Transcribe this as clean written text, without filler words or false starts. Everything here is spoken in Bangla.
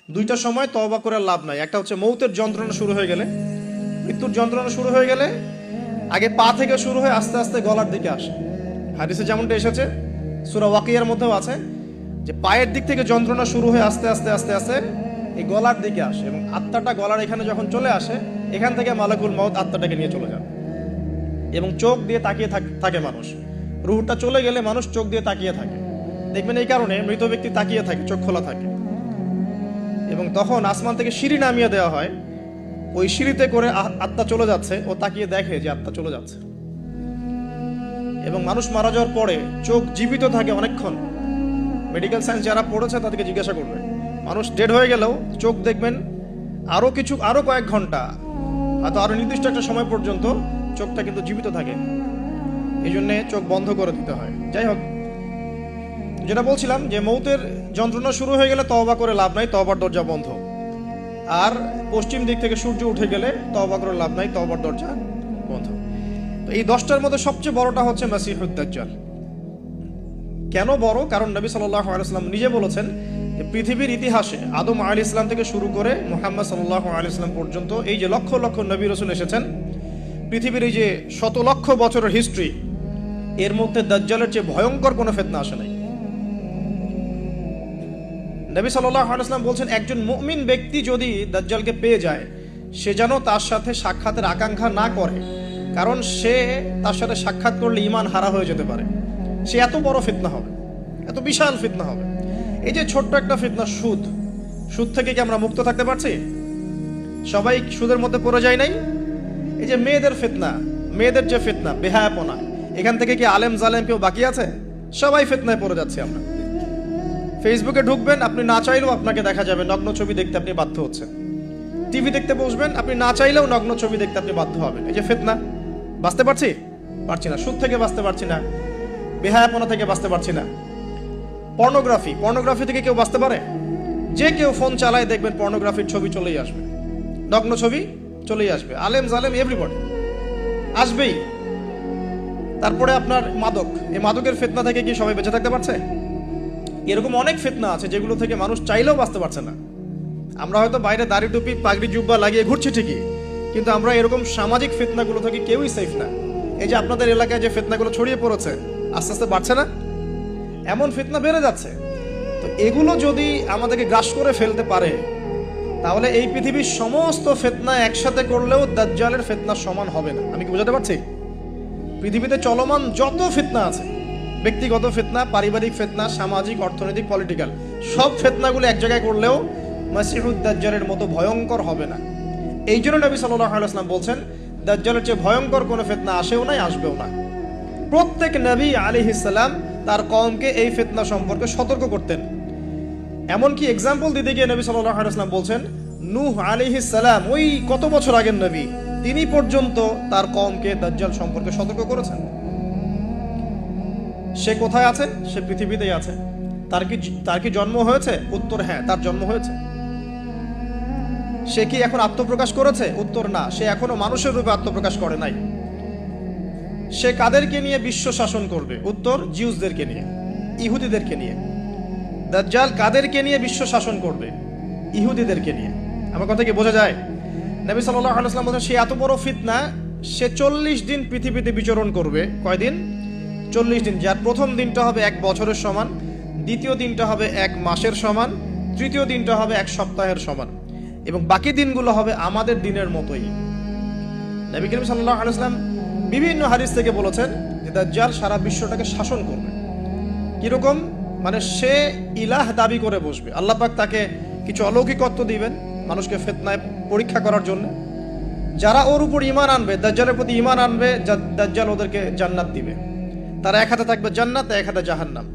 দুইটা সময় তওবা করে লাভ নাই। একটা হচ্ছে মৌতের যন্ত্রণা শুরু হয়ে গেলে, মৃত্যুর যন্ত্রণা শুরু হয়ে গেলে আগে পা থেকে শুরু হয়ে আস্তে আস্তে গলার দিকে আসে। হাদিসে যেমনটা এসেছে, সূরা ওয়াকিয়ার মধ্যেও আছে যে পায়ের দিক থেকে যন্ত্রণা শুরু হয়ে আস্তে আস্তে আস্তে আস্তে এই গলার দিকে আসে, এবং আত্মাটা গলার এখানে যখন চলে আসে, এখান থেকে মালাকুল মউত আত্মাটাকে নিয়ে চলে যাবে। এবং চোখ দিয়ে তাকিয়ে থাকে মানুষ, রুহটা চলে গেলে মানুষ চোখ দিয়ে তাকিয়ে থাকে। দেখবেন এই কারণে মৃত ব্যক্তি তাকিয়ে থাকে, চোখ খোলা থাকে। এবং তখন আসমান থেকে সিঁড়ি নামিয়ে দেওয়া হয়, ওই সিঁড়িতে করে আত্মা চলে যাচ্ছে, ও তাকিয়ে দেখে যে আত্মা চলে যাচ্ছে। এবং মানুষ মারা যাওয়ার পরে চোখ জীবিত থাকে অনেকক্ষণ। মেডিকেল সায়েন্স যারা পড়েছে তাদেরকে জিজ্ঞাসা করবে, মানুষ ডেড হয়ে গেলেও চোখ দেখবেন আরো কয়েক ঘন্টা, হয়তো আরো নির্দিষ্ট একটা সময় পর্যন্ত চোখটা কিন্তু জীবিত থাকে। এই জন্যে চোখ বন্ধ করে দিতে হয়। যাই হোক, যেটা বলছিলাম যে মৌতের যন্ত্রণা শুরু হয়ে গেলে তওবা করে লাভ নাই, তওবার দরজা বন্ধ। আর পশ্চিম দিক থেকে সূর্য উঠে গেলে তওবা করে লাভ নাই, তওবার দরজা বন্ধ। তো এই 10টার মধ্যে সবচেয়ে বড়টা হচ্ছে মাসিহুদ দাজ্জাল। কেন বড়? কারণ নবী সাল্লাল্লাহু আলাইহি ওয়াসাল্লাম নিজে বলেছেন যে পৃথিবীর ইতিহাসে আদম আলাইহিস সালাম থেকে শুরু করে মুহাম্মদ সাল্লাল্লাহু আলাইহি ওয়াসাল্লাম পর্যন্ত এই যে লক্ষ লক্ষ নবী রাসূল এসেছেন, পৃথিবীর এই যে শত লক্ষ বছরের হিস্ট্রি, এর মধ্যে দাজ্জালের চেয়ে ভয়ঙ্কর কোনো ফিতনা আসে নাই। নবী সাল্লাল্লাহু আলাইহি ওয়াসাল্লাম বলছেন, একজন মুমিন ব্যক্তি যদি দাজ্জালকে পেয়ে যায়, সে যেন তার সাথে সাক্ষাতের আকাঙ্ক্ষা না করে, কারণ সে তার সাথে সাক্ষাৎ করলে ঈমান হারা হয়ে যেতে পারে। সে এত বড় ফিতনা হবে, এত বিশাল ফিতনা হবে। এই যে ছোট্ট একটা ফিতনা সুদ থেকে কি আমরা মুক্ত থাকতে পারছি? সবাই সুদের মধ্যে পড়ে যায় নাই? এই যে মেয়েদের ফিতনা, মেয়েদের যে ফিতনা, বেহায়াপনা, এখান থেকে কি আলেম জালেম কেউ বাকি আছে? সবাই ফিতনায় পড়ে যাচ্ছি আমরা। ফেসবুকে ঢুকবেন, আপনি না চাইলেও আপনাকে দেখা যাবে নগ্ন ছবি দেখতে আপনি বাধ্য হচ্ছেন। টিভি দেখতে বসবেন, আপনি না চাইলেও নগ্ন ছবি দেখতে আপনি বাধ্য হবেন। এই যে ফিতনা, বাঁচতে পারছি না, সুদ থেকে বাঁচতে পারছি না, বেহায়াপনা থেকে বাঁচতে পারছি না। পর্নোগ্রাফি থেকে কেউ বাঁচতে পারে? যে কেউ ফোন চালায় দেখবেন পর্নোগ্রাফির ছবি চলেই আসবে, নগ্ন ছবি চলেই আসবে। আলেম জালেম এভরিবডি আসবেই। তারপরে আপনার মাদক, এই মাদকের ফিতনা থেকে কি সবাই বেঁচে থাকতে পারছে? এরকম অনেক ফিতনা আছে যেগুলো থেকে মানুষ চাইলেও বাঁচতে পারছে না। আমরা হয়তো বাইরে দাড়ি টুপি পাগড়ি জুব্বা লাগিয়ে ঘুরছি ঠিকই, কিন্তু আমরা এরকম সামাজিক ফিতনাগুলো থেকে কেউই সেফ না। এই যে আপনাদের এলাকায় যে ফিতনাগুলো ছড়িয়ে পড়েছে, আস্তে আস্তে বাড়ছে না? এমন ফিতনা বেড়ে যাচ্ছে। তো এগুলো যদি আমাদেরকে গ্রাস করে ফেলতে পারে, তাহলে এই পৃথিবীর সমস্ত ফিতনা একসাথে করলেও দাজ্জালের ফিতনার সমান হবে না। আমি কি বোঝাতে পারছি? পৃথিবীতে চলমান যত ফিতনা আছে, ব্যক্তিগত ফিতনা, পারিবারিক ফিতনা, সামাজিক, অর্থনৈতিক, পলিটিক্যাল, সব ফিতনাগুলো এক জায়গায় করলেও মাসিহুদ দাজ্জালের মতো ভয়ঙ্কর হবে না। এই জন্য নবী সাল্লাল্লাহু আলাইহি ওয়াসাল্লাম বলছেন, দাজ্জালের চেয়ে ভয়ঙ্কর কোনো ফিতনা আসেও নাই, আসবেও না। প্রত্যেক নবী আলাইহিস সালাম তার কওমকে এই ফিতনা সম্পর্কে সতর্ক করতেন। এমনকি এক্সাম্পল দিতে গিয়ে নবী সাল্লাল্লাহু আলাইহি ওয়াসাল্লাম বলছেন, নূহ আলাইহিস সালাম, ওই কত বছর আগের নবী, তিনি পর্যন্ত তার কওমকে দাজ্জাল সম্পর্কে সতর্ক করেছেন। সে কোথায় আছে? সে পৃথিবীতেই আছে। তার কি জন্ম হয়েছে? উত্তর হ্যাঁ, তার জন্ম হয়েছে। সে কি এখন আত্মপ্রকাশ করেছে? উত্তর না, সে এখনো মানুষের রূপে আত্মপ্রকাশ করে নাই। সে কাদেরকে নিয়ে বিশ্ব শাসন করবে? উত্তর, জিউসদেরকে নিয়ে, ইহুদিদেরকে নিয়ে। দাজ্জাল কাদেরকে নিয়ে বিশ্ব শাসন করবে? ইহুদিদেরকে নিয়ে। আমার কথা কি বোঝা যায়? নবী সাল্লাল্লাহু আলাইহি ওয়াসাল্লাম বলেন, সে এত বড় ফিতনা, সে 40 দিন পৃথিবীতে বিচরণ করবে। কয়দিন? 40 দিন। যার প্রথম দিনটা হবে 1 বছরের সমান, দ্বিতীয় দিনটা হবে 1 মাসের সমান, তৃতীয় দিনটা হবে 1 সপ্তাহের সমান, এবং বাকি দিনগুলো হবে আমাদের দিনের মতোই। নবী করিম সাল্লাল্লাহু আলাইহি ওয়াসাল্লাম বিভিন্ন হাদিস থেকে বলেছেন যে দাজ্জাল সারা বিশ্বটাকে শাসন করবে। কিরকম? মানে সে ইলাহ দাবি করে বসবে। আল্লাহ পাক তাকে কিছু অলৌকিকত্ব দিবেন মানুষকে ফিতনায় পরীক্ষা করার জন্য। যারা ওর উপর ঈমান আনবে, দাজ্জালের প্রতি ঈমান আনবে, দাজ্জাল ওদেরকে জান্নাত দিবে। তার এক হাতে থাকবে জান্নাত, এক হাতে জাহান্নাম।